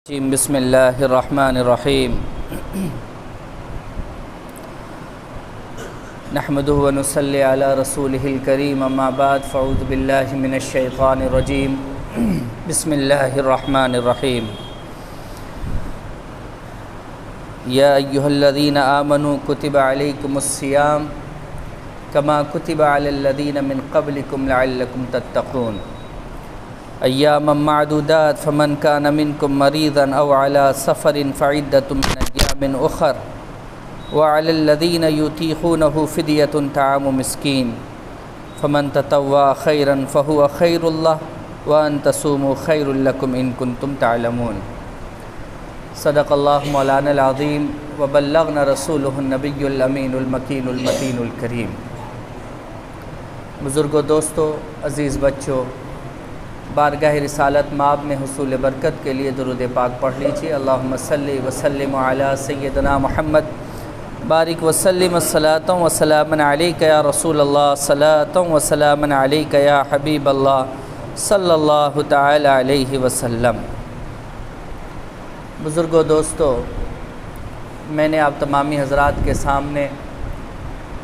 بسم اللہ الرحمن الرحیم نحمده ونصلی علی رسولہ الکریم اما بعد فاعوذ باللہ من الشیطان الرجیم بسم اللہ الرحمن الرحیم یا ایہا الذین آمنوا کتب علیکم الصیام کما کتب علی الذین من قبلکم لعلکم تتقون ایاما معدودات فمن کان منکم مریضا او علی سفر فعدۃ من ایام اخر وعلی الذین یطیقونہ فدیۃ طعام مسکین فمن تطوع خیرا فہو خیر اللہ وان تصوموا خیر لکم ان کنتم تعلمون صدق اللہ مولانا العظیم وبلغنا رسولہ النبی الامین المکین المتین الکریم۔ بزرگوں، دوستو، عزیز بچوں، بارگاہ رسالت مآب میں حصول برکت کے لیے درود پاک پڑھ لیجیے۔ اللہم صلی وسلم علی سیدنا محمد بارک وسلم الصلاۃ وسلام علیک یا رسول اللہ صلاۃ وسلام علیک یا حبیب اللہ صلی اللہ تعالی علیہ وسلم۔ بزرگوں، دوستو، میں نے آپ تمامی حضرات کے سامنے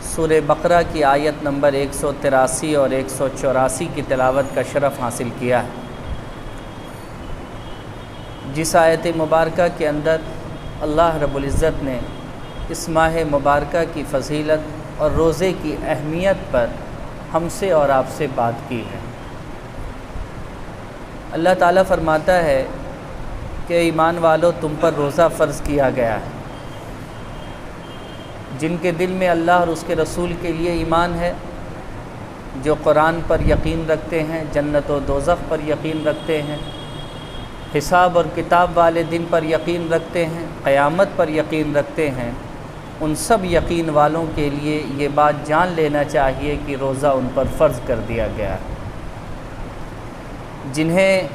سورہ بقرہ کی آیت نمبر 183 اور 184 کی تلاوت کا شرف حاصل کیا ہے، جس آیت مبارکہ کے اندر اللہ رب العزت نے اس ماہ مبارکہ کی فضیلت اور روزے کی اہمیت پر ہم سے اور آپ سے بات کی ہے۔ اللہ تعالیٰ فرماتا ہے کہ ایمان والو، تم پر روزہ فرض کیا گیا ہے، جن کے دل میں اللہ اور اس کے رسول کے لیے ایمان ہے، جو قرآن پر یقین رکھتے ہیں، جنت و دوزخ پر یقین رکھتے ہیں، حساب اور کتاب والے دن پر یقین رکھتے ہیں، قیامت پر یقین رکھتے ہیں، ان سب یقین والوں کے لیے یہ بات جان لینا چاہیے کہ روزہ ان پر فرض کر دیا گیا ہے۔ جنہیں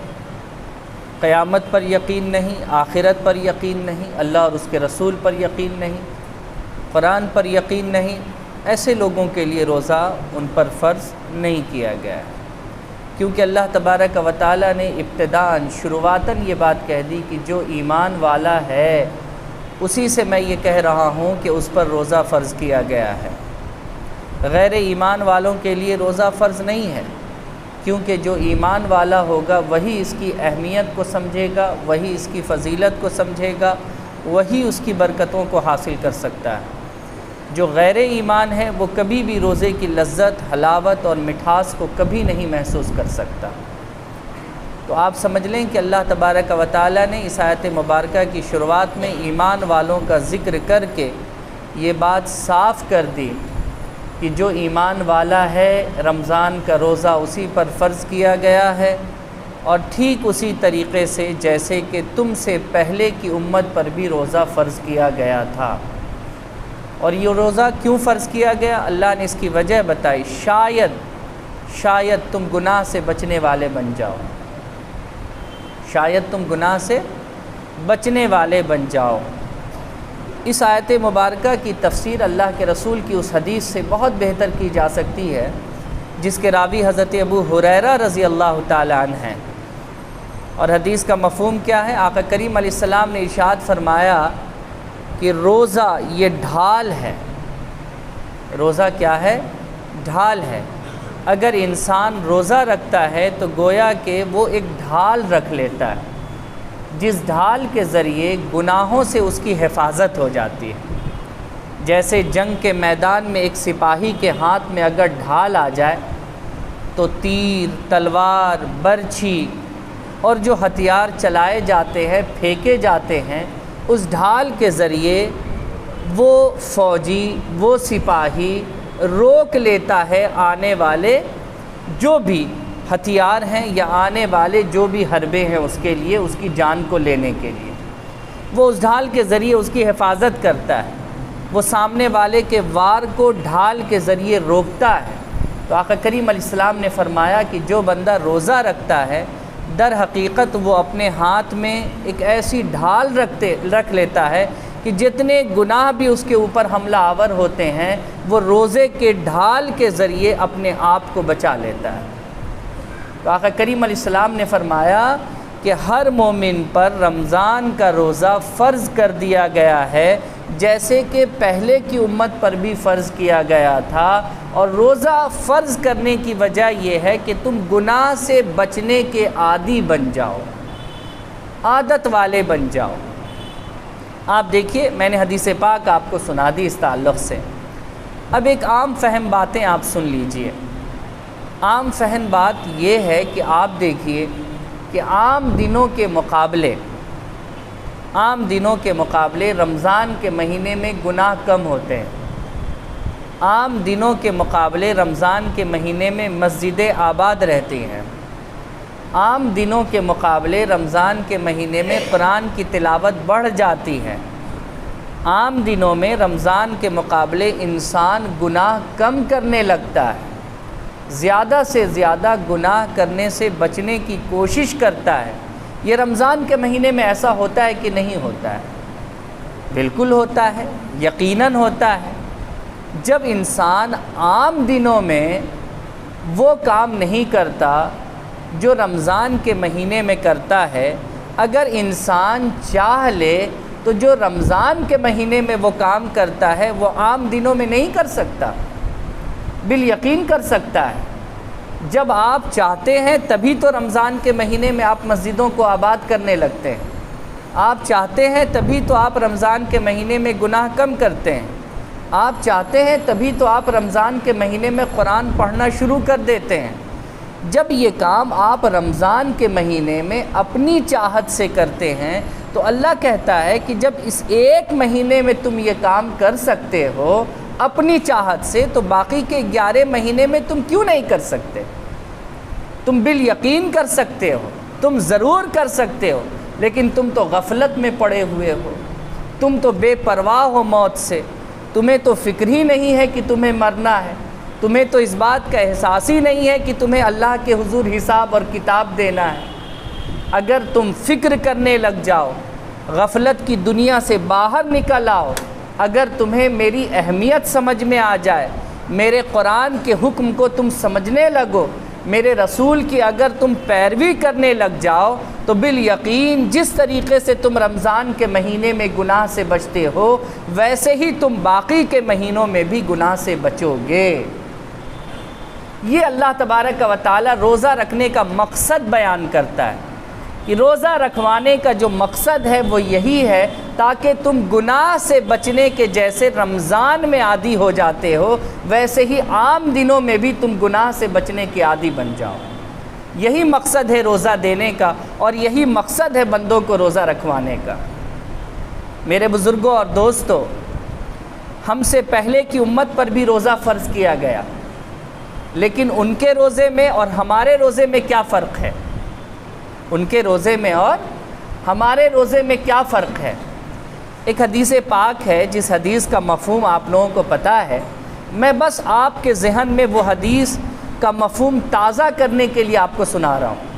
قیامت پر یقین نہیں، آخرت پر یقین نہیں، اللہ اور اس کے رسول پر یقین نہیں، قرآن پر یقین نہیں، ایسے لوگوں کے لیے روزہ ان پر فرض نہیں کیا گیا ہے، کیونکہ اللہ تبارک و تعالیٰ نے ابتداءً شروعاتاً یہ بات کہہ دی کہ جو ایمان والا ہے اسی سے میں یہ کہہ رہا ہوں کہ اس پر روزہ فرض کیا گیا ہے۔ غیر ایمان والوں کے لیے روزہ فرض نہیں ہے، کیونکہ جو ایمان والا ہوگا وہی اس کی اہمیت کو سمجھے گا، وہی اس کی فضیلت کو سمجھے گا، وہی اس کی برکتوں کو حاصل کر سکتا ہے۔ جو غیر ایمان ہے وہ کبھی بھی روزے کی لذت، حلاوت اور مٹھاس کو کبھی نہیں محسوس کر سکتا۔ تو آپ سمجھ لیں کہ اللہ تبارک و تعالیٰ نے اس آیت مبارکہ کی شروعات میں ایمان والوں کا ذکر کر کے یہ بات صاف کر دی کہ جو ایمان والا ہے رمضان کا روزہ اسی پر فرض کیا گیا ہے، اور ٹھیک اسی طریقے سے جیسے کہ تم سے پہلے کی امت پر بھی روزہ فرض کیا گیا تھا۔ اور یہ روزہ کیوں فرض کیا گیا؟ اللہ نے اس کی وجہ بتائی، شاید تم گناہ سے بچنے والے بن جاؤ، شاید تم گناہ سے بچنے والے بن جاؤ۔ اس آیت مبارکہ کی تفسیر اللہ کے رسول کی اس حدیث سے بہت بہتر کی جا سکتی ہے جس کے راوی حضرت ابو ہریرہ رضی اللہ تعالی عنہ ہیں۔ اور حدیث کا مفہوم کیا ہے؟ آقا کریم علیہ السلام نے ارشاد فرمایا کہ روزہ یہ ڈھال ہے۔ روزہ کیا ہے؟ ڈھال ہے۔ اگر انسان روزہ رکھتا ہے تو گویا کہ وہ ایک ڈھال رکھ لیتا ہے، جس ڈھال کے ذریعے گناہوں سے اس کی حفاظت ہو جاتی ہے۔ جیسے جنگ کے میدان میں ایک سپاہی کے ہاتھ میں اگر ڈھال آ جائے تو تیر، تلوار، برچھی اور جو ہتھیار چلائے جاتے ہیں، پھینکے جاتے ہیں، اس ڈھال کے ذریعے وہ فوجی، وہ سپاہی روک لیتا ہے آنے والے جو بھی ہتھیار ہیں یا آنے والے جو بھی حربے ہیں اس کے لیے، اس کی جان کو لینے کے لیے۔ وہ اس ڈھال کے ذریعے اس کی حفاظت کرتا ہے، وہ سامنے والے کے وار کو ڈھال کے ذریعے روکتا ہے۔ تو آقا کریم علیہ السلام نے فرمایا کہ جو بندہ روزہ رکھتا ہے در حقیقت وہ اپنے ہاتھ میں ایک ایسی ڈھال رکھ لیتا ہے کہ جتنے گناہ بھی اس کے اوپر حملہ آور ہوتے ہیں وہ روزے کے ڈھال کے ذریعے اپنے آپ کو بچا لیتا ہے۔ تو آقا کریم علیہ السلام نے فرمایا کہ ہر مومن پر رمضان کا روزہ فرض کر دیا گیا ہے جیسے کہ پہلے کی امت پر بھی فرض کیا گیا تھا، اور روزہ فرض کرنے کی وجہ یہ ہے کہ تم گناہ سے بچنے کے عادی بن جاؤ، عادت والے بن جاؤ۔ آپ دیکھیے، میں نے حدیث پاک آپ کو سنا دی اس تعلق سے۔ اب ایک عام فہم باتیں آپ سن لیجئے۔ عام فہم بات یہ ہے کہ آپ دیکھیے کہ عام دنوں کے مقابلے رمضان کے مہینے میں گناہ کم ہوتے ہیں۔ عام دنوں کے مقابلے رمضان کے مہینے میں مسجدیں آباد رہتی ہیں۔ عام دنوں کے مقابلے رمضان کے مہینے میں قرآن کی تلاوت بڑھ جاتی ہے۔ عام دنوں میں رمضان کے مقابلے انسان گناہ کم کرنے لگتا ہے، زیادہ سے زیادہ گناہ کرنے سے بچنے کی کوشش کرتا ہے۔ یہ رمضان کے مہینے میں ایسا ہوتا ہے کہ نہیں ہوتا ہے؟ بالکل ہوتا ہے، یقیناً ہوتا ہے۔ جب انسان عام دنوں میں وہ کام نہیں کرتا جو رمضان کے مہینے میں کرتا ہے، اگر انسان چاہ لے تو جو رمضان کے مہینے میں وہ کام کرتا ہے وہ عام دنوں میں نہیں کر سکتا، بالیقین کر سکتا ہے۔ جب آپ چاہتے ہیں تبھی تو رمضان کے مہینے میں آپ مسجدوں کو آباد کرنے لگتے ہیں، آپ چاہتے ہیں تبھی تو آپ رمضان کے مہینے میں گناہ کم کرتے ہیں، آپ چاہتے ہیں تبھی تو آپ رمضان کے مہینے میں قرآن پڑھنا شروع کر دیتے ہیں۔ جب یہ کام آپ رمضان کے مہینے میں اپنی چاہت سے کرتے ہیں تو اللہ کہتا ہے کہ جب اس ایک مہینے میں تم یہ کام کر سکتے ہو اپنی چاہت سے، تو باقی کے 11 مہینے میں تم کیوں نہیں کر سکتے؟ تم بالیقین کر سکتے ہو، تم ضرور کر سکتے ہو، لیکن تم تو غفلت میں پڑے ہوئے ہو، تم تو بے پرواہ ہو موت سے، تمہیں تو فکر ہی نہیں ہے کہ تمہیں مرنا ہے، تمہیں تو اس بات کا احساس ہی نہیں ہے کہ تمہیں اللہ کے حضور حساب اور کتاب دینا ہے۔ اگر تم فکر کرنے لگ جاؤ، غفلت کی دنیا سے باہر نکل آؤ، اگر تمہیں میری اہمیت سمجھ میں آ جائے، میرے قرآن کے حکم کو تم سمجھنے لگو، میرے رسول کی اگر تم پیروی کرنے لگ جاؤ، تو بالیقین جس طریقے سے تم رمضان کے مہینے میں گناہ سے بچتے ہو ویسے ہی تم باقی کے مہینوں میں بھی گناہ سے بچو گے۔ یہ اللہ تبارک و تعالی روزہ رکھنے کا مقصد بیان کرتا ہے کہ روزہ رکھوانے کا جو مقصد ہے وہ یہی ہے تاکہ تم گناہ سے بچنے کے جیسے رمضان میں عادی ہو جاتے ہو ویسے ہی عام دنوں میں بھی تم گناہ سے بچنے کے عادی بن جاؤ۔ یہی مقصد ہے روزہ دینے کا، اور یہی مقصد ہے بندوں کو روزہ رکھوانے کا۔ میرے بزرگوں اور دوستو، ہم سے پہلے کی امت پر بھی روزہ فرض کیا گیا، لیکن ان کے روزے میں اور ہمارے روزے میں کیا فرق ہے؟ ان کے روزے میں اور ہمارے روزے میں کیا فرق ہے؟ ایک حدیث پاک ہے جس حدیث کا مفہوم آپ لوگوں کو پتہ ہے، میں بس آپ کے ذہن میں وہ حدیث کا مفہوم تازہ کرنے کے لیے آپ کو سنا رہا ہوں،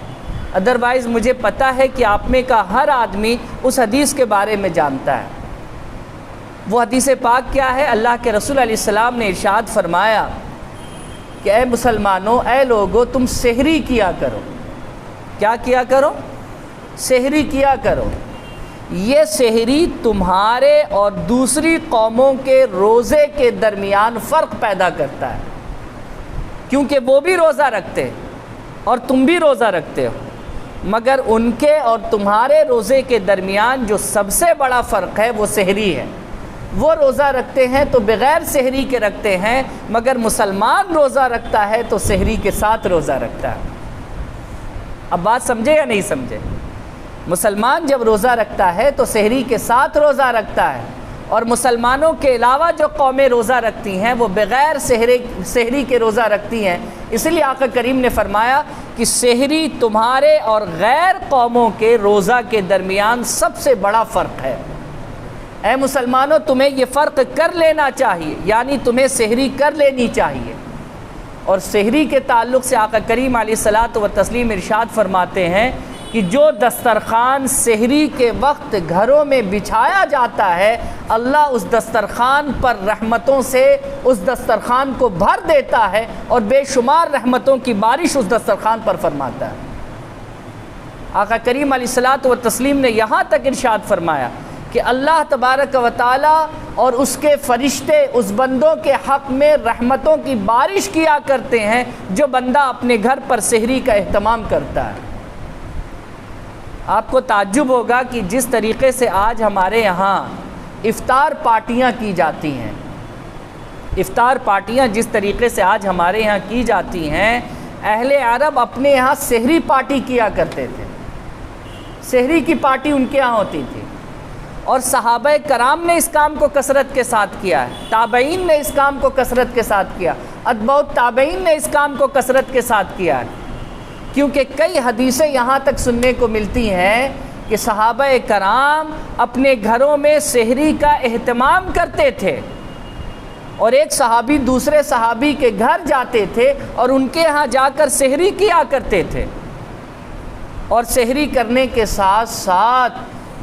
ادروائز مجھے پتہ ہے کہ آپ میں کا ہر آدمی اس حدیث کے بارے میں جانتا ہے۔ وہ حدیث پاک کیا ہے؟ اللہ کے رسول علیہ السلام نے ارشاد فرمایا کہ اے مسلمانوں، اے لوگو، تم سحری کیا کرو۔ کیا کیا کرو؟ سحری کیا کرو۔ یہ سحری تمہارے اور دوسری قوموں کے روزے کے درمیان فرق پیدا کرتا ہے، کیونکہ وہ بھی روزہ رکھتے اور تم بھی روزہ رکھتے ہو، مگر ان کے اور تمہارے روزے کے درمیان جو سب سے بڑا فرق ہے وہ سحری ہے۔ وہ روزہ رکھتے ہیں تو بغیر سحری کے رکھتے ہیں، مگر مسلمان روزہ رکھتا ہے تو سحری کے ساتھ روزہ رکھتا ہے۔ اب بات سمجھے یا نہیں سمجھے؟ مسلمان جب روزہ رکھتا ہے تو سحری کے ساتھ روزہ رکھتا ہے، اور مسلمانوں کے علاوہ جو قومیں روزہ رکھتی ہیں وہ بغیر سحری کے روزہ رکھتی ہیں۔ اس لیے آقا کریم نے فرمایا کہ سحری تمہارے اور غیر قوموں کے روزہ کے درمیان سب سے بڑا فرق ہے۔ اے مسلمانوں، تمہیں یہ فرق کر لینا چاہیے، یعنی تمہیں سحری کر لینی چاہیے۔ اور سحری کے تعلق سے آقا کریم علیہ الصلاۃ والتسلیم ارشاد فرماتے ہیں کہ جو دسترخوان سحری کے وقت گھروں میں بچھایا جاتا ہے، اللہ اس دسترخوان پر رحمتوں سے اس دسترخوان کو بھر دیتا ہے، اور بے شمار رحمتوں کی بارش اس دسترخوان پر فرماتا ہے۔ آقا کریم علیہ الصلوۃ والتسلیم نے یہاں تک ارشاد فرمایا کہ اللہ تبارک و تعالی اور اس کے فرشتے اس بندوں کے حق میں رحمتوں کی بارش کیا کرتے ہیں جو بندہ اپنے گھر پر سحری کا اہتمام کرتا ہے۔ آپ کو تعجب ہوگا کہ جس طریقے سے آج ہمارے یہاں افطار پارٹیاں کی جاتی ہیں، افطار پارٹیاں جس طریقے سے آج ہمارے یہاں کی جاتی ہیں، اہل عرب اپنے یہاں سحری پارٹی کیا کرتے تھے، سحری کی پارٹی ان کے یہاں ہوتی تھی، اور صحابہ کرام نے اس کام کو کثرت کے ساتھ کیا ہے، تابعین نے اس کام کو کثرت کے ساتھ کیا، اتباع التابعین نے اس کام کو کثرت کے ساتھ کیا ہے، کیونکہ کئی حدیثیں یہاں تک سننے کو ملتی ہیں کہ صحابہ کرام اپنے گھروں میں سحری کا اہتمام کرتے تھے، اور ایک صحابی دوسرے صحابی کے گھر جاتے تھے اور ان کے ہاں جا کر سحری کیا کرتے تھے، اور سحری کرنے کے ساتھ ساتھ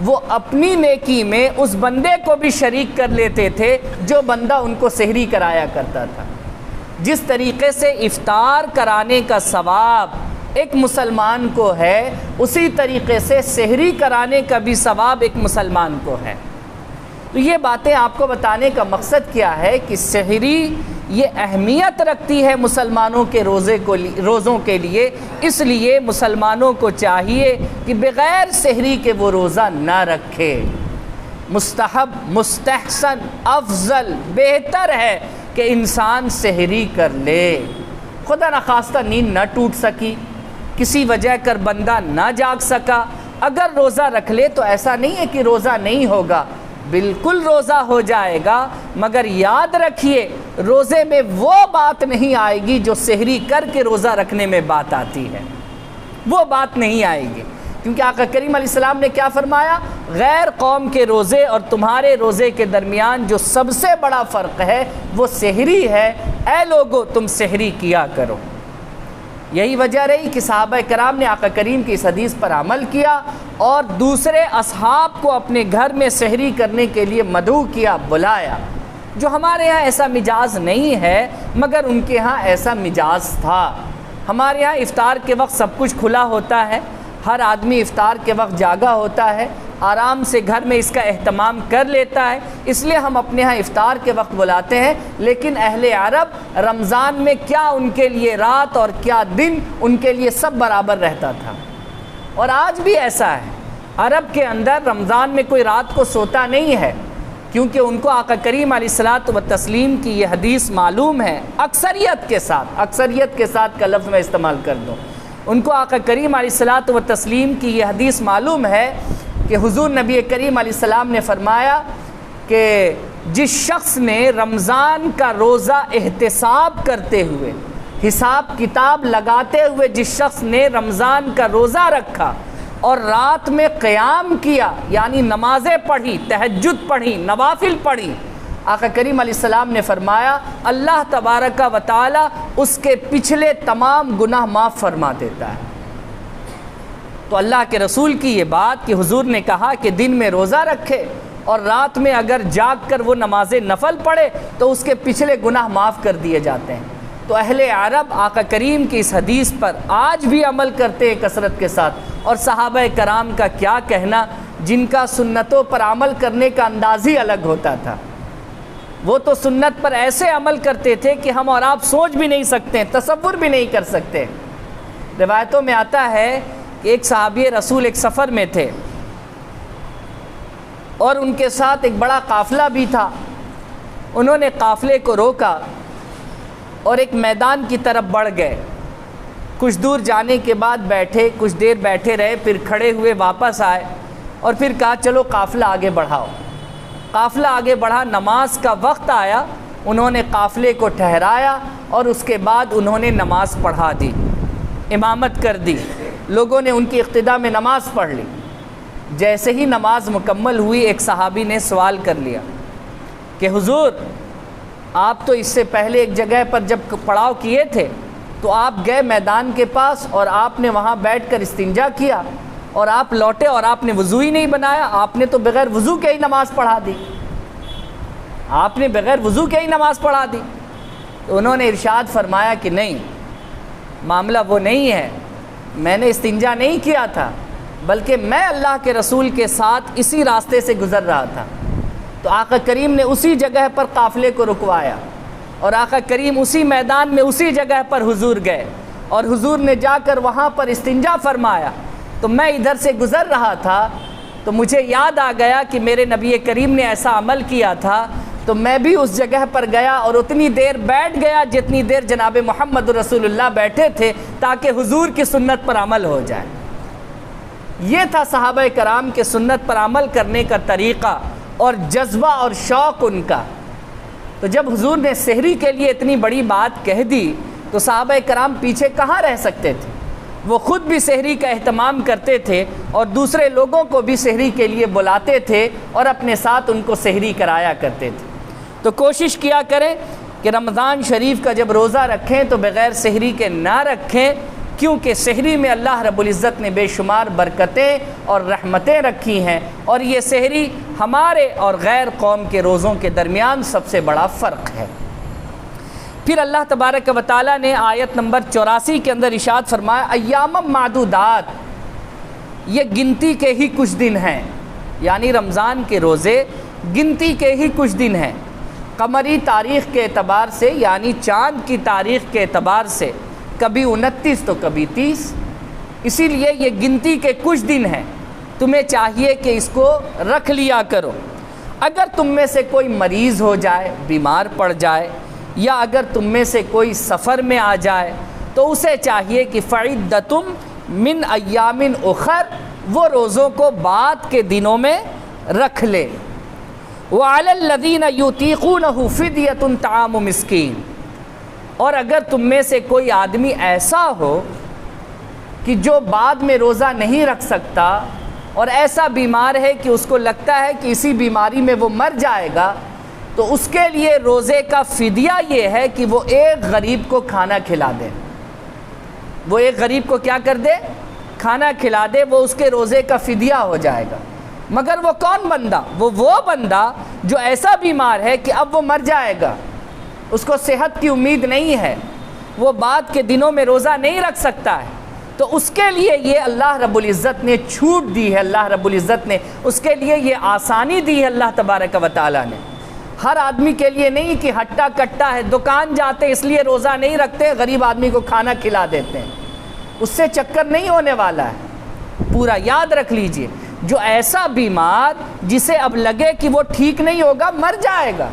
وہ اپنی نیکی میں اس بندے کو بھی شریک کر لیتے تھے جو بندہ ان کو سحری کرایا کرتا تھا۔ جس طریقے سے افطار کرانے کا ثواب ایک مسلمان کو ہے، اسی طریقے سے سحری کرانے کا بھی ثواب ایک مسلمان کو ہے۔ تو یہ باتیں آپ کو بتانے کا مقصد کیا ہے کہ سحری یہ اہمیت رکھتی ہے مسلمانوں کے روزوں کے لیے، اس لیے مسلمانوں کو چاہیے کہ بغیر سحری کے وہ روزہ نہ رکھے۔ مستحب، مستحسن، افضل، بہتر ہے کہ انسان سحری کر لے۔ خدا نخواستہ نیند نہ ٹوٹ سکی، کسی وجہ کر بندہ نہ جاگ سکا، اگر روزہ رکھ لے تو ایسا نہیں ہے کہ روزہ نہیں ہوگا، بالکل روزہ ہو جائے گا، مگر یاد رکھیے روزے میں وہ بات نہیں آئے گی جو سحری کر کے روزہ رکھنے میں بات آتی ہے، وہ بات نہیں آئے گی، کیونکہ آقا کریم علیہ السلام نے کیا فرمایا؟ غیر قوم کے روزے اور تمہارے روزے کے درمیان جو سب سے بڑا فرق ہے وہ سحری ہے، اے لوگو تم سحری کیا کرو۔ یہی وجہ رہی کہ صحابہ کرام نے آقا کریم کی اس حدیث پر عمل کیا اور دوسرے اصحاب کو اپنے گھر میں سحری کرنے کے لیے مدعو کیا، بلایا، جو ہمارے ہاں ایسا مزاج نہیں ہے مگر ان کے ہاں ایسا مزاج تھا۔ ہمارے ہاں افطار کے وقت سب کچھ کھلا ہوتا ہے، ہر آدمی افطار کے وقت جاگا ہوتا ہے، آرام سے گھر میں اس کا اہتمام کر لیتا ہے، اس لیے ہم اپنے ہاں افطار کے وقت بلاتے ہیں۔ لیکن اہل عرب رمضان میں کیا ان کے لیے رات اور کیا دن، ان کے لیے سب برابر رہتا تھا، اور آج بھی ایسا ہے۔ عرب کے اندر رمضان میں کوئی رات کو سوتا نہیں ہے، کیونکہ ان کو آقا کریم علیہ الصلوۃ والتسلیم کی یہ حدیث معلوم ہے، اکثریت کے ساتھ کا لفظ میں استعمال کر دوں، ان کو آقا کریم علیہ الصلوۃ والتسلیم کی یہ حدیث معلوم ہے کہ حضور نبی کریم علیہ السلام نے فرمایا کہ جس شخص نے رمضان کا روزہ احتساب کرتے ہوئے، حساب کتاب لگاتے ہوئے جس شخص نے رمضان کا روزہ رکھا اور رات میں قیام کیا، یعنی نمازیں پڑھی، تہجد پڑھی، نوافل پڑھی، آقا کریم علیہ السلام نے فرمایا اللہ تبارک و تعالی اس کے پچھلے تمام گناہ معاف فرما دیتا ہے۔ تو اللہ کے رسول کی یہ بات کہ حضور نے کہا کہ دن میں روزہ رکھے اور رات میں اگر جاگ کر وہ نماز نفل پڑھے تو اس کے پچھلے گناہ معاف کر دیے جاتے ہیں۔ تو اہل عرب آقا کریم کی اس حدیث پر آج بھی عمل کرتے ہیں کثرت کے ساتھ، اور صحابہ کرام کا کیا کہنا جن کا سنتوں پر عمل کرنے کا انداز ہی الگ ہوتا تھا۔ وہ تو سنت پر ایسے عمل کرتے تھے کہ ہم اور آپ سوچ بھی نہیں سکتے، تصور بھی نہیں کر سکتے۔ روایتوں میں آتا ہے کہ ایک صحابی رسول ایک سفر میں تھے اور ان کے ساتھ ایک بڑا قافلہ بھی تھا، انہوں نے قافلے کو روکا اور ایک میدان کی طرف بڑھ گئے، کچھ دور جانے کے بعد بیٹھے، کچھ دیر بیٹھے رہے، پھر کھڑے ہوئے واپس آئے اور پھر کہا چلو قافلہ آگے بڑھاؤ۔ قافلہ آگے بڑھا، نماز کا وقت آیا، انہوں نے قافلے کو ٹھہرایا اور اس کے بعد انہوں نے نماز پڑھا دی، امامت کر دی، لوگوں نے ان کی اقتداء میں نماز پڑھ لی۔ جیسے ہی نماز مکمل ہوئی ایک صحابی نے سوال کر لیا کہ حضور آپ تو اس سے پہلے ایک جگہ پر جب پڑاؤ کیے تھے تو آپ گئے میدان کے پاس اور آپ نے وہاں بیٹھ کر استنجا کیا اور آپ لوٹے اور آپ نے وضو ہی نہیں بنایا، آپ نے تو بغیر وضو کے ہی نماز پڑھا دی، آپ نے بغیر وضو کے ہی نماز پڑھا دی۔ تو انہوں نے ارشاد فرمایا کہ نہیں، معاملہ وہ نہیں ہے، میں نے استنجا نہیں کیا تھا، بلکہ میں اللہ کے رسول کے ساتھ اسی راستے سے گزر رہا تھا، تو آقا کریم نے اسی جگہ پر قافلے کو رکوایا، اور آقا کریم اسی میدان میں اسی جگہ پر حضور گئے، اور حضور نے جا کر وہاں پر استنجا فرمایا۔ تو میں ادھر سے گزر رہا تھا تو مجھے یاد آ گیا کہ میرے نبی کریم نے ایسا عمل کیا تھا، تو میں بھی اس جگہ پر گیا اور اتنی دیر بیٹھ گیا جتنی دیر جناب محمد رسول اللہ بیٹھے تھے، تاکہ حضور کی سنت پر عمل ہو جائے۔ یہ تھا صحابہ کرام کے سنت پر عمل کرنے کا طریقہ اور جذبہ اور شوق ان کا۔ تو جب حضور نے سحری کے لیے اتنی بڑی بات کہہ دی تو صحابہ کرام پیچھے کہاں رہ سکتے تھے؟ وہ خود بھی سحری کا اہتمام کرتے تھے اور دوسرے لوگوں کو بھی سحری کے لیے بلاتے تھے اور اپنے ساتھ ان کو سحری کرایا کرتے تھے۔ تو کوشش کیا کریں کہ رمضان شریف کا جب روزہ رکھیں تو بغیر سحری کے نہ رکھیں، کیونکہ سحری میں اللہ رب العزت نے بے شمار برکتیں اور رحمتیں رکھی ہیں، اور یہ سحری ہمارے اور غیر قوم کے روزوں کے درمیان سب سے بڑا فرق ہے۔ پھر اللہ تبارک و تعالیٰ نے آیت نمبر 84 کے اندر ارشاد فرمایا، ایام معدودات، یہ گنتی کے ہی کچھ دن ہیں، یعنی رمضان کے روزے گنتی کے ہی کچھ دن ہیں، قمری تاریخ کے اعتبار سے یعنی چاند کی تاریخ کے اعتبار سے کبھی 29 تو کبھی 30، اسی لیے یہ گنتی کے کچھ دن ہیں، تمہیں چاہیے کہ اس کو رکھ لیا کرو۔ اگر تم میں سے کوئی مریض ہو جائے، بیمار پڑ جائے، یا اگر تم میں سے کوئی سفر میں آ جائے تو اسے چاہیے کہ فعدتم من ایام اخر، وہ روزوں کو بعد کے دنوں میں رکھ لے۔ وعلی الذین یطیقونہ فدیۃ طعام مسکین، اور اگر تم میں سے کوئی آدمی ایسا ہو کہ جو بعد میں روزہ نہیں رکھ سکتا اور ایسا بیمار ہے کہ اس کو لگتا ہے کہ اسی بیماری میں وہ مر جائے گا، تو اس کے لیے روزے کا فدیہ یہ ہے کہ وہ ایک غریب کو کھانا کھلا دے۔ وہ ایک غریب کو کیا کر دے؟ کھانا کھلا دے، وہ اس کے روزے کا فدیہ ہو جائے گا۔ مگر وہ کون بندہ؟ وہ بندہ جو ایسا بیمار ہے کہ اب وہ مر جائے گا، اس کو صحت کی امید نہیں ہے، وہ بعد کے دنوں میں روزہ نہیں رکھ سکتا ہے، تو اس کے لیے یہ اللہ رب العزت نے چھوٹ دی ہے، اللہ رب العزت نے اس کے لیے یہ آسانی دی ہے اللہ تبارک و تعالیٰ نے۔ ہر آدمی کے لیے نہیں کہ ہٹا کٹا ہے، دکان جاتے اس لیے روزہ نہیں رکھتے، غریب آدمی کو کھانا کھلا دیتے ہیں، اس سے چکر نہیں ہونے والا ہے۔ پورا یاد رکھ لیجئے، جو ایسا بیمار جسے اب لگے کہ وہ ٹھیک نہیں ہوگا، مر جائے گا،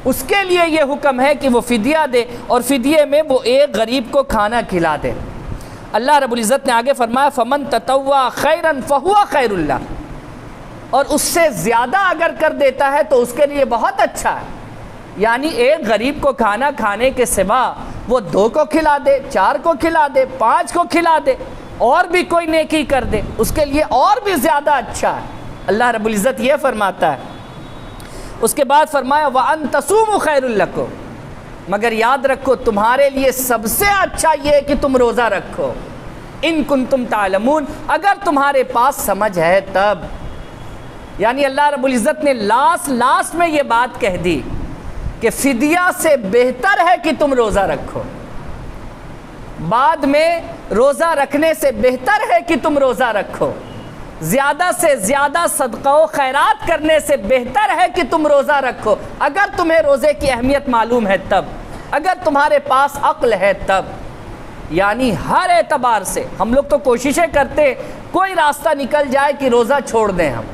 اس کے لیے یہ حکم ہے کہ وہ فدیہ دے، اور فدیے میں وہ ایک غریب کو کھانا کھلا دے۔ اللہ رب العزت نے آگے فرمایا فمن تطوع خیرا فہو خیر اللہ، اور اس سے زیادہ اگر کر دیتا ہے تو اس کے لیے بہت اچھا ہے، یعنی ایک غریب کو کھانا کھانے کے سوا وہ 2 کو کھلا دے، 4 کو کھلا دے، 5 کو کھلا دے، اور بھی کوئی نیکی کر دے، اس کے لیے اور بھی زیادہ اچھا ہے۔ اللہ رب العزت یہ فرماتا ہے۔ اس کے بعد فرمایا وَأَن تَصُومُوا خَيْرٌ لَكُمْ، مگر یاد رکھو تمہارے لیے سب سے اچھا یہ ہے کہ تم روزہ رکھو، ان کنتم تعلمون، اگر تمہارے پاس سمجھ ہے تب۔ یعنی اللہ رب العزت نے لاسٹ میں یہ بات کہہ دی کہ فدیہ سے بہتر ہے کہ تم روزہ رکھو، بعد میں روزہ رکھنے سے بہتر ہے کہ تم روزہ رکھو، زیادہ سے زیادہ صدقہ و خیرات کرنے سے بہتر ہے کہ تم روزہ رکھو، اگر تمہیں روزے کی اہمیت معلوم ہے تب، اگر تمہارے پاس عقل ہے تب۔ یعنی ہر اعتبار سے ہم لوگ تو کوششیں کرتے کوئی راستہ نکل جائے کہ روزہ چھوڑ دیں، ہم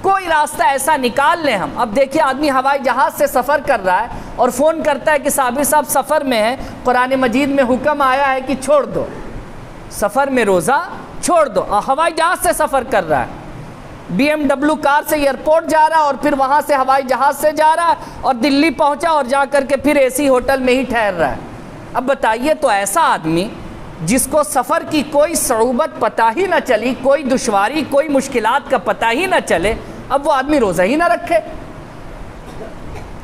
کوئی راستہ ایسا نکال لیں ہم۔ اب دیکھیے آدمی ہوائی جہاز سے سفر کر رہا ہے اور فون کرتا ہے کہ صابر صاحب سفر میں ہیں، قرآن مجید میں حکم آیا ہے کہ چھوڑ دو، سفر میں روزہ چھوڑ دو۔ ہوائی جہاز سے سفر کر رہا ہے، BMW کار سے ایئرپورٹ جا رہا ہے اور پھر وہاں سے ہوائی جہاز سے جا رہا ہے اور دلی پہنچا اور جا کر کے پھر AC ہوٹل میں ہی ٹھہر رہا ہے۔ اب بتائیے تو ایسا آدمی جس کو سفر کی کوئی صعوبت پتہ ہی نہ چلی، کوئی دشواری کوئی مشکلات کا پتہ ہی نہ چلے، اب وہ آدمی روزہ ہی نہ رکھے،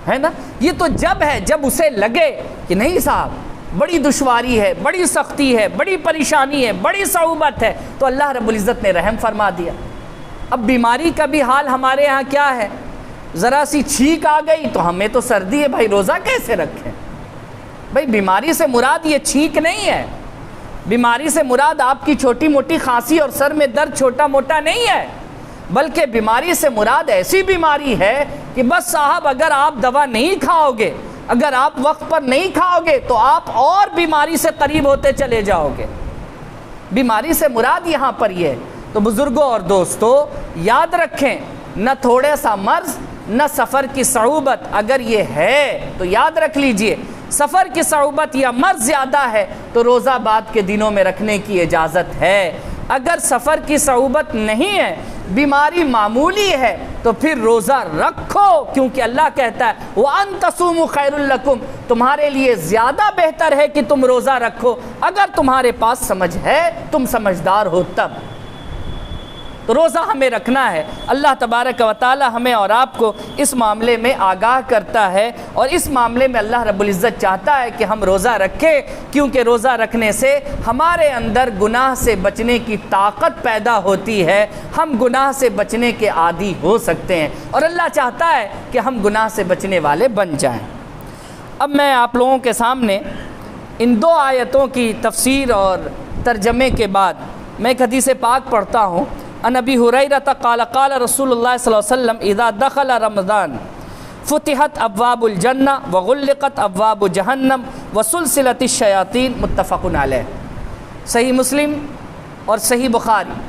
ہے نا؟ یہ تو جب ہے جب اسے لگے کہ نہیں صاحب بڑی دشواری ہے، بڑی سختی ہے، بڑی پریشانی ہے، بڑی صعوبت ہے، تو اللہ رب العزت نے رحم فرما دیا۔ اب بیماری کا بھی حال ہمارے ہاں کیا ہے، ذرا سی چھینک آ گئی تو ہمیں تو سردی ہے، بھائی روزہ کیسے رکھیں؟ بھائی بیماری سے مراد یہ چھینک نہیں ہے، بیماری سے مراد آپ کی چھوٹی موٹی کھانسی اور سر میں درد چھوٹا موٹا نہیں ہے، بلکہ بیماری سے مراد ایسی بیماری ہے کہ بس صاحب اگر آپ دوا نہیں کھاؤ گے، اگر آپ وقت پر نہیں کھاؤ گے تو آپ اور بیماری سے قریب ہوتے چلے جاؤ گے۔ بیماری سے مراد یہاں پر یہ ہے۔ تو بزرگوں اور دوستو یاد رکھیں، نہ تھوڑا سا مرض نہ سفر کی صعوبت، اگر یہ ہے تو یاد رکھ لیجئے سفر کی صعوبت یا مرض زیادہ ہے تو روزہ بعد کے دنوں میں رکھنے کی اجازت ہے۔ اگر سفر کی صعوبت نہیں ہے، بیماری معمولی ہے، تو پھر روزہ رکھو، کیونکہ اللہ کہتا ہے وَأَن تَصُومُوا خَيْرٌ لَكُمْ، تمہارے لیے زیادہ بہتر ہے کہ تم روزہ رکھو اگر تمہارے پاس سمجھ ہے، تم سمجھدار ہو تب۔ تو روزہ ہمیں رکھنا ہے۔ اللہ تبارک و تعالی ہمیں اور آپ کو اس معاملے میں آگاہ کرتا ہے، اور اس معاملے میں اللہ رب العزت چاہتا ہے کہ ہم روزہ رکھیں، کیونکہ روزہ رکھنے سے ہمارے اندر گناہ سے بچنے کی طاقت پیدا ہوتی ہے، ہم گناہ سے بچنے کے عادی ہو سکتے ہیں، اور اللہ چاہتا ہے کہ ہم گناہ سے بچنے والے بن جائیں۔ اب میں آپ لوگوں کے سامنے ان دو آیتوں کی تفسیر اور ترجمے کے بعد میں ایک حدیث پاک پڑھتا ہوں۔ عن ابی ہریرہ قال قال رسول اللہ صلی اللہ علیہ وسلم اذا دخل رمضان فتحت ابواب الجنہ وغلقت ابواب جہنم وسلسلت الشیاطین، متفق علیہ۔ صحیح مسلم اور صحیح بخاری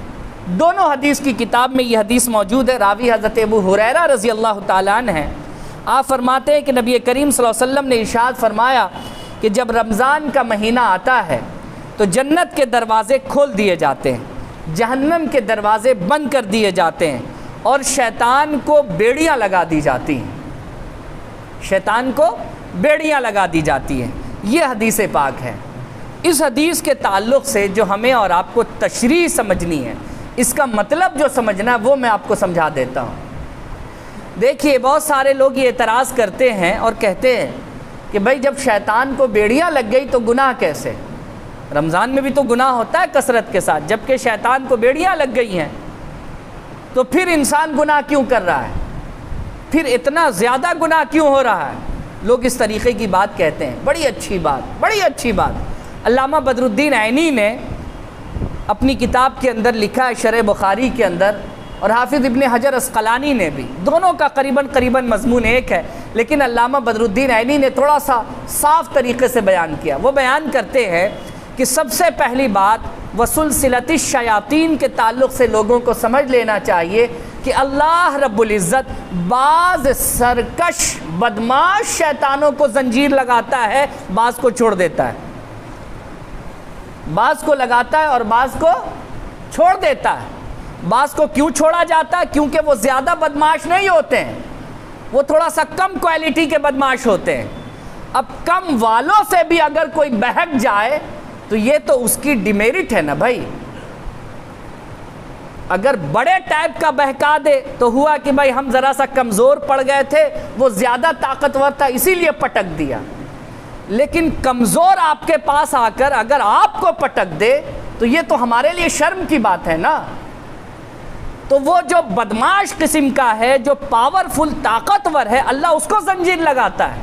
دونوں حدیث کی کتاب میں یہ حدیث موجود ہے۔ راوی حضرت ابو ہریرہ رضی اللہ تعالیٰ عنہ ہیں۔ آپ فرماتے ہیں کہ نبی کریم صلی اللہ علیہ وسلم نے ارشاد فرمایا کہ جب رمضان کا مہینہ آتا ہے تو جنت کے دروازے کھول دیے جاتے ہیں، جہنم کے دروازے بند کر دیے جاتے ہیں، اور شیطان کو بیڑیاں لگا دی جاتی ہیں، شیطان کو بیڑیاں لگا دی جاتی ہیں۔ یہ حدیث پاک ہے۔ اس حدیث کے تعلق سے جو ہمیں اور آپ کو تشریح سمجھنی ہے، اس کا مطلب جو سمجھنا ہے وہ میں آپ کو سمجھا دیتا ہوں۔ دیکھیے بہت سارے لوگ یہ اعتراض کرتے ہیں اور کہتے ہیں کہ بھائی جب شیطان کو بیڑیاں لگ گئی تو گناہ کیسے؟ رمضان میں بھی تو گناہ ہوتا ہے کثرت کے ساتھ، جبکہ شیطان کو بیڑیاں لگ گئی ہیں تو پھر انسان گناہ کیوں کر رہا ہے؟ پھر اتنا زیادہ گناہ کیوں ہو رہا ہے؟ لوگ اس طریقے کی بات کہتے ہیں۔ بڑی اچھی بات، بڑی اچھی بات۔ علامہ بدر الدین عینی نے اپنی کتاب کے اندر لکھا ہے، شرح بخاری کے اندر، اور حافظ ابن حجر اسقلانی نے بھی، دونوں کا قریباً مضمون ایک ہے، لیکن علامہ بدر الدین عینی نے تھوڑا سا صاف طریقے سے بیان کیا۔ وہ بیان کرتے ہیں کہ سب سے پہلی بات وسلسلۃ الشیاطین کے تعلق سے لوگوں کو سمجھ لینا چاہیے کہ اللہ رب العزت بعض سرکش بدماش شیطانوں کو زنجیر لگاتا ہے، بعض کو چھوڑ دیتا ہے، بعض کو لگاتا ہے اور بعض کو چھوڑ دیتا ہے۔ بعض کو کیوں چھوڑا جاتا ہے؟ کیونکہ وہ زیادہ بدماش نہیں ہوتے ہیں، وہ تھوڑا سا کم کوالٹی کے بدماش ہوتے ہیں۔ اب کم والوں سے بھی اگر کوئی بہک جائے تو یہ تو اس کی ڈیمیرٹ ہے نا بھائی۔ اگر بڑے ٹائپ کا بہکا دے تو ہوا کہ بھائی ہم ذرا سا کمزور پڑ گئے تھے، وہ زیادہ طاقتور تھا اسی لیے پٹک دیا، لیکن کمزور آپ کے پاس آ کر اگر آپ کو پٹک دے تو یہ تو ہمارے لیے شرم کی بات ہے نا۔ تو وہ جو بدماش قسم کا ہے، جو پاورفل طاقتور ہے، اللہ اس کو زنجیر لگاتا ہے،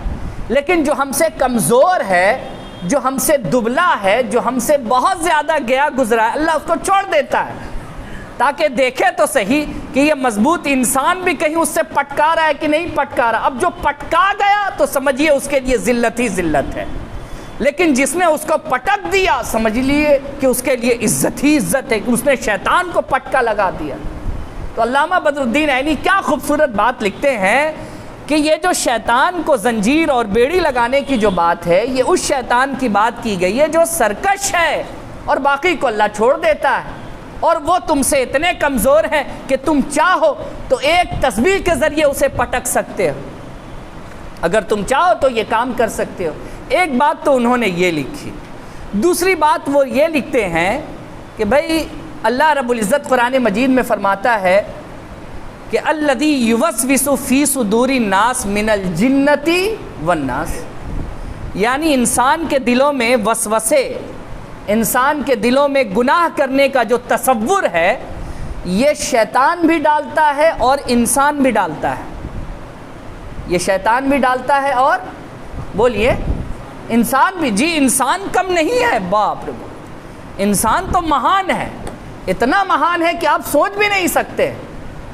لیکن جو ہم سے کمزور ہے، جو ہم سے دبلا ہے، جو ہم سے بہت زیادہ گیا گزرا ہے، اللہ اس کو چھوڑ دیتا ہے تاکہ دیکھے تو صحیح کہ یہ مضبوط انسان بھی کہیں اس سے پٹکا رہا ہے کہ نہیں پٹکا رہا۔ اب جو پٹکا گیا تو سمجھیے اس کے لیے ذلت ہی ذلت ہے، لیکن جس نے اس کو پٹک دیا سمجھ لیے کہ اس کے لیے عزت ہی عزت ہے کہ اس نے شیطان کو پٹکا لگا دیا۔ تو علامہ بدر الدین عینی کیا خوبصورت بات لکھتے ہیں کہ یہ جو شیطان کو زنجیر اور بیڑی لگانے کی جو بات ہے، یہ اس شیطان کی بات کی گئی ہے جو سرکش ہے اور باقی کو اللہ چھوڑ دیتا ہے، اور وہ تم سے اتنے کمزور ہیں کہ تم چاہو تو ایک تسبیح کے ذریعے اسے پٹک سکتے ہو، اگر تم چاہو تو یہ کام کر سکتے ہو۔ ایک بات تو انہوں نے یہ لکھی۔ دوسری بات وہ یہ لکھتے ہیں کہ بھائی اللہ رب العزت قرآن مجید میں فرماتا ہے کہ الذی یوسوس فی صدور الناس من الجنۃ والناس، یعنی انسان کے دلوں میں وسوسے، انسان کے دلوں میں گناہ کرنے کا جو تصور ہے، یہ شیطان بھی ڈالتا ہے اور انسان بھی ڈالتا ہے۔ یہ شیطان بھی ڈالتا ہے اور بولیے انسان بھی، جی انسان کم نہیں ہے، باپ رے باپ، انسان تو مہان ہے، اتنا مہان ہے کہ آپ سوچ بھی نہیں سکتے،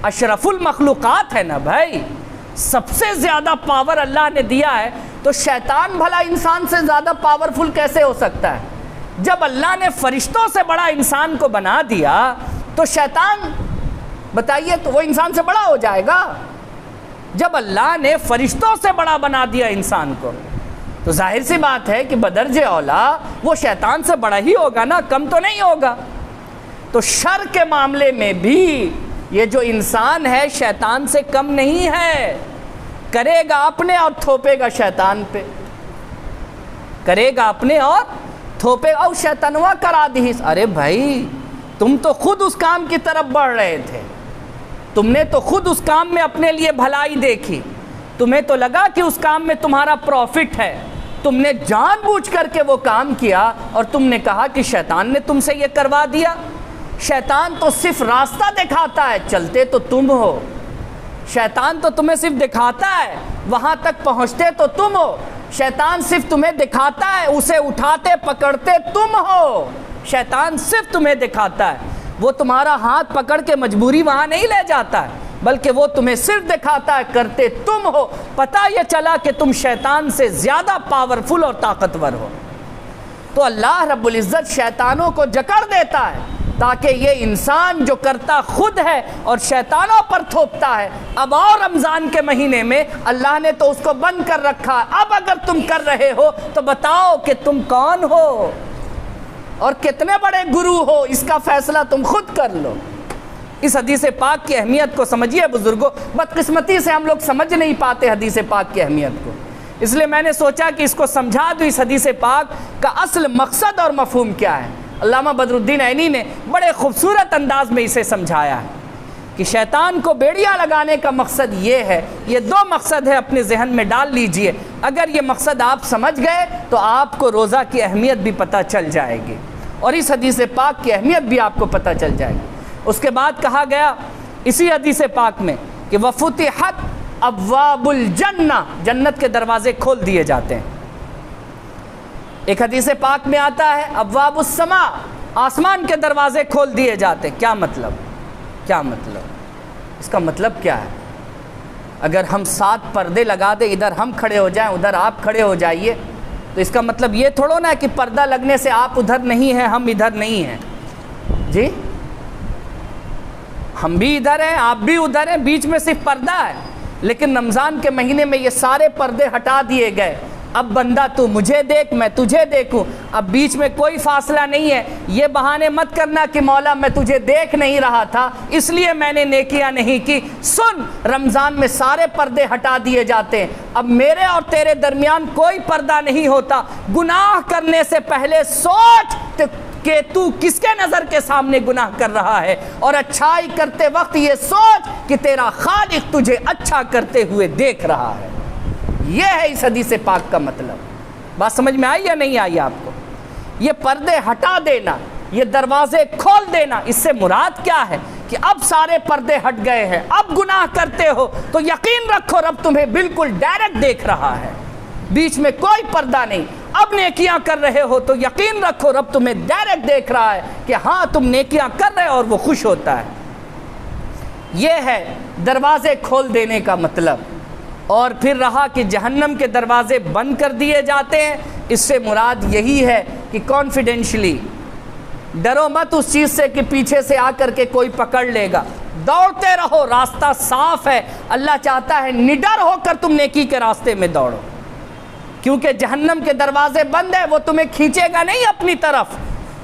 اشرف المخلوقات ہے نا بھائی، سب سے زیادہ پاور اللہ نے دیا ہے، تو شیطان بھلا انسان سے زیادہ پاورفل کیسے ہو سکتا ہے؟ جب اللہ نے فرشتوں سے بڑا انسان کو بنا دیا تو شیطان بتائیے تو وہ انسان سے بڑا ہو جائے گا؟ جب اللہ نے فرشتوں سے بڑا بنا دیا انسان کو تو ظاہر سی بات ہے کہ بدرجہ اولا وہ شیطان سے بڑا ہی ہوگا نا، کم تو نہیں ہوگا۔ تو شر کے معاملے میں بھی یہ جو انسان ہے شیطان سے کم نہیں ہے، کرے گا اپنے اور تھوپے گا شیطان پہ، کرے گا اپنے اور تھوپے گا۔ او شیطنوا کرا دیس، ارے بھائی تم تو خود اس کام کی طرف بڑھ رہے تھے، تم نے تو خود اس کام میں اپنے لیے بھلائی دیکھی، تمہیں تو لگا کہ اس کام میں تمہارا پروفٹ ہے، تم نے جان بوجھ کر کے وہ کام کیا اور تم نے کہا کہ شیطان نے تم سے یہ کروا دیا۔ شیطان تو صرف راستہ دکھاتا ہے، چلتے تو تم ہو، شیطان تو تمہیں صرف دکھاتا ہے، وہاں تک پہنچتے تو تم ہو، شیطان صرف تمہیں دکھاتا ہے، اسے اٹھاتے پکڑتے تم ہو، شیطان صرف تمہیں دکھاتا ہے، وہ تمہارا ہاتھ پکڑ کے مجبوری وہاں نہیں لے جاتا ہے، بلکہ وہ تمہیں صرف دکھاتا ہے، کرتے تم ہو۔ پتہ یہ چلا کہ تم شیطان سے زیادہ پاورفل اور طاقتور ہو، تو اللہ رب العزت شیطانوں کو جکڑ دیتا ہے تاکہ یہ انسان جو کرتا خود ہے اور شیطانوں پر تھوپتا ہے، اب اور رمضان کے مہینے میں اللہ نے تو اس کو بند کر رکھا ہے، اب اگر تم کر رہے ہو تو بتاؤ کہ تم کون ہو اور کتنے بڑے گرو ہو، اس کا فیصلہ تم خود کر لو۔ اس حدیث پاک کی اہمیت کو سمجھیے بزرگوں، بدقسمتی سے ہم لوگ سمجھ نہیں پاتے حدیث پاک کی اہمیت کو، اس لیے میں نے سوچا کہ اس کو سمجھا دوں، اس حدیث پاک کا اصل مقصد اور مفہوم کیا ہے۔ علامہ بدر الدین عینی نے بڑے خوبصورت انداز میں اسے سمجھایا ہے کہ شیطان کو بیڑیاں لگانے کا مقصد یہ ہے، یہ دو مقصد ہے، اپنے ذہن میں ڈال لیجئے، اگر یہ مقصد آپ سمجھ گئے تو آپ کو روزہ کی اہمیت بھی پتہ چل جائے گی اور اس حدیث پاک کی اہمیت بھی آپ کو پتہ چل جائے گی۔ اس کے بعد کہا گیا اسی حدیث پاک میں کہ وَفُتِحَتْ ابواب الجنہ، جنت کے دروازے کھول دیے جاتے ہیں۔ ایک حدیث پاک میں آتا ہے ابواب السماء، آسمان کے دروازے کھول دیے جاتے ہیں۔ کیا مطلب؟ کیا مطلب؟ اس کا مطلب کیا ہے؟ اگر ہم 7 پردے لگا دیں، ادھر ہم کھڑے ہو جائیں ادھر آپ کھڑے ہو جائیے، تو اس کا مطلب یہ تھوڑو نا کہ پردہ لگنے سے آپ ادھر نہیں ہیں ہم ادھر نہیں ہیں، جی ہم بھی ادھر ہیں آپ بھی ادھر ہیں، بیچ میں صرف پردہ ہے۔ لیکن رمضان کے مہینے میں یہ سارے پردے ہٹا دیے گئے، اب بندہ تو مجھے دیکھ میں تجھے دیکھوں، اب بیچ میں کوئی فاصلہ نہیں ہے۔ یہ بہانے مت کرنا کہ مولا میں تجھے دیکھ نہیں رہا تھا اس لیے میں نے نیکیاں نہیں کی، سن رمضان میں سارے پردے ہٹا دیے جاتے ہیں، اب میرے اور تیرے درمیان کوئی پردہ نہیں ہوتا۔ گناہ کرنے سے پہلے سوچ کہ تو کس کے نظر کے سامنے گناہ کر رہا ہے، اور اچھائی کرتے وقت یہ سوچ کہ تیرا خالق تجھے اچھا کرتے ہوئے دیکھ رہا ہے۔ یہ ہے اس حدیث پاک کا مطلب۔ بات سمجھ میں آئی یا نہیں آئی آپ کو؟ یہ پردے ہٹا دینا، یہ دروازے کھول دینا، اس سے مراد کیا ہے کہ اب سارے پردے ہٹ گئے ہیں، اب گناہ کرتے ہو تو یقین رکھو رب تمہیں بالکل ڈائریکٹ دیکھ رہا ہے، بیچ میں کوئی پردہ نہیں۔ اب نیکیاں کر رہے ہو تو یقین رکھو رب تمہیں ڈائریکٹ دیکھ رہا ہے کہ ہاں تم نیکیاں کر رہے ہو اور وہ خوش ہوتا ہے۔ یہ ہے دروازے کھول دینے کا مطلب۔ اور پھر رہا کہ جہنم کے دروازے بند کر دیے جاتے ہیں، اس سے مراد یہی ہے کہ کانفیڈینشلی ڈرو مت اس چیز سے کہ پیچھے سے آ کر کے کوئی پکڑ لے گا، دوڑتے رہو، راستہ صاف ہے۔ اللہ چاہتا ہے نڈر ہو کر تم نیکی کے راستے میں دوڑو، کیونکہ جہنم کے دروازے بند ہیں، وہ تمہیں کھینچے گا نہیں اپنی طرف،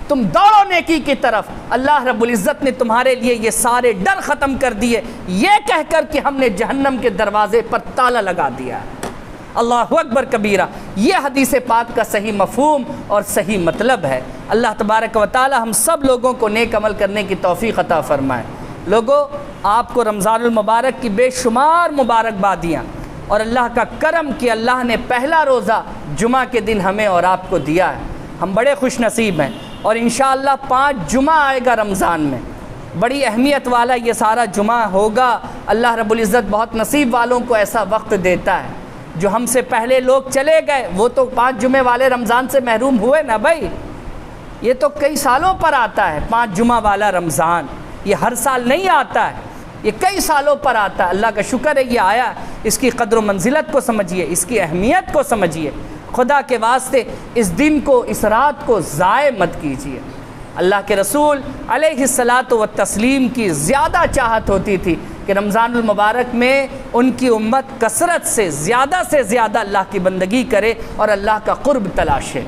تم دوڑو نیکی کی طرف۔ اللہ رب العزت نے تمہارے لیے یہ سارے ڈر ختم کر دیے، یہ کہہ کر کہ ہم نے جہنم کے دروازے پر تالا لگا دیا ہے۔ اللہ اکبر کبیرہ، یہ حدیث پاک کا صحیح مفہوم اور صحیح مطلب ہے۔ اللہ تبارک و تعالی ہم سب لوگوں کو نیک عمل کرنے کی توفیق عطا فرمائے۔ لوگوں، آپ کو رمضان المبارک کی بے شمار مبارکبادیاں، اور اللہ کا کرم کہ اللہ نے پہلا روزہ جمعہ کے دن ہمیں اور آپ کو دیا ہے، ہم بڑے خوش نصیب ہیں۔ اور انشاءاللہ 5 جمعہ آئے گا رمضان میں، بڑی اہمیت والا یہ سارا جمعہ ہوگا۔ اللہ رب العزت بہت نصیب والوں کو ایسا وقت دیتا ہے، جو ہم سے پہلے لوگ چلے گئے وہ تو 5 جمعے والے رمضان سے محروم ہوئے نا بھائی، یہ تو کئی سالوں پر آتا ہے، 5 جمعہ والا رمضان، یہ ہر سال نہیں آتا ہے، یہ کئی سالوں پر آتا ہے۔ اللہ کا شکر ہے یہ آیا، اس کی قدر و منزلت کو سمجھیے، اس کی اہمیت کو سمجھیے۔ خدا کے واسطے اس دن کو، اس رات کو ضائع مت کیجیے۔ اللہ کے رسول علیہ الصلاۃ والتسلیم کی زیادہ چاہت ہوتی تھی کہ رمضان المبارک میں ان کی امت کثرت سے زیادہ اللہ کی بندگی کرے اور اللہ کا قرب تلاشے،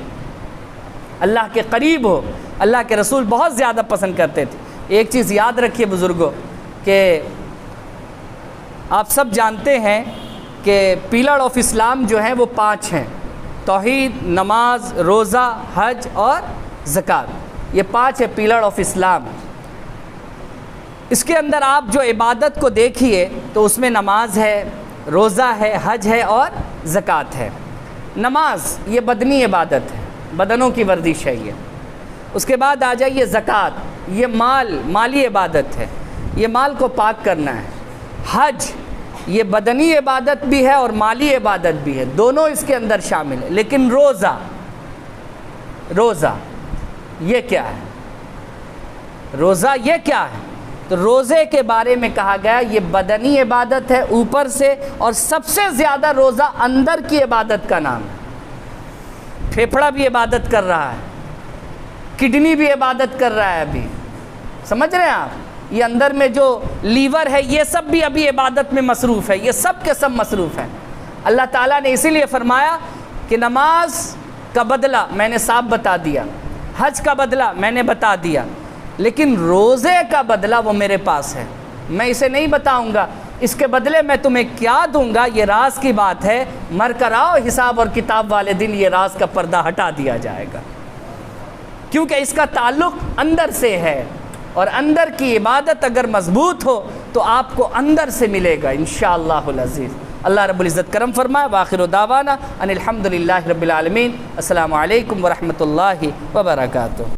اللہ کے قریب ہو۔ اللہ کے رسول بہت زیادہ پسند کرتے تھے۔ ایک چیز یاد رکھیے بزرگوں کہ آپ سب جانتے ہیں کہ پیلر آف اسلام جو ہیں وہ 5 ہیں: توحید، نماز، روزہ، حج اور زکوٰۃ۔ یہ 5 ہے پیلر آف اسلام۔ اس کے اندر آپ جو عبادت کو دیکھیے تو اس میں نماز ہے، روزہ ہے، حج ہے اور زکوٰۃ ہے۔ نماز یہ بدنی عبادت ہے، بدنوں کی ورزش ہے یہ۔ اس کے بعد آ جائیے زکوٰۃ، یہ مالی عبادت ہے، یہ مال کو پاک کرنا ہے۔ حج یہ بدنی عبادت بھی ہے اور مالی عبادت بھی ہے، دونوں اس کے اندر شامل ہے۔ لیکن روزہ یہ کیا ہے؟ روزہ یہ کیا ہے؟ تو روزے کے بارے میں کہا گیا یہ بدنی عبادت ہے اوپر سے، اور سب سے زیادہ روزہ اندر کی عبادت کا نام ہے۔ پھیپھڑا بھی عبادت کر رہا ہے، کڈنی بھی عبادت کر رہا ہے، ابھی سمجھ رہے ہیں آپ؟ یہ اندر میں جو لیور ہے یہ سب بھی ابھی عبادت میں مصروف ہے، یہ سب کے سب مصروف ہیں۔ اللہ تعالیٰ نے اسی لیے فرمایا کہ نماز کا بدلہ میں نے صاف بتا دیا، حج کا بدلہ میں نے بتا دیا، لیکن روزے کا بدلہ وہ میرے پاس ہے، میں اسے نہیں بتاؤں گا، اس کے بدلے میں تمہیں کیا دوں گا یہ راز کی بات ہے، مر کر آؤ حساب اور کتاب والے دن یہ راز کا پردہ ہٹا دیا جائے گا، کیونکہ اس کا تعلق اندر سے ہے، اور اندر کی عبادت اگر مضبوط ہو تو آپ کو اندر سے ملے گا انشاءاللہ العزیز۔ اللہ رب العزت کرم فرمائے۔ وآخر دعوانا ان الحمدللہ رب العالمین۔ السلام علیکم ورحمۃ اللہ وبرکاتہ۔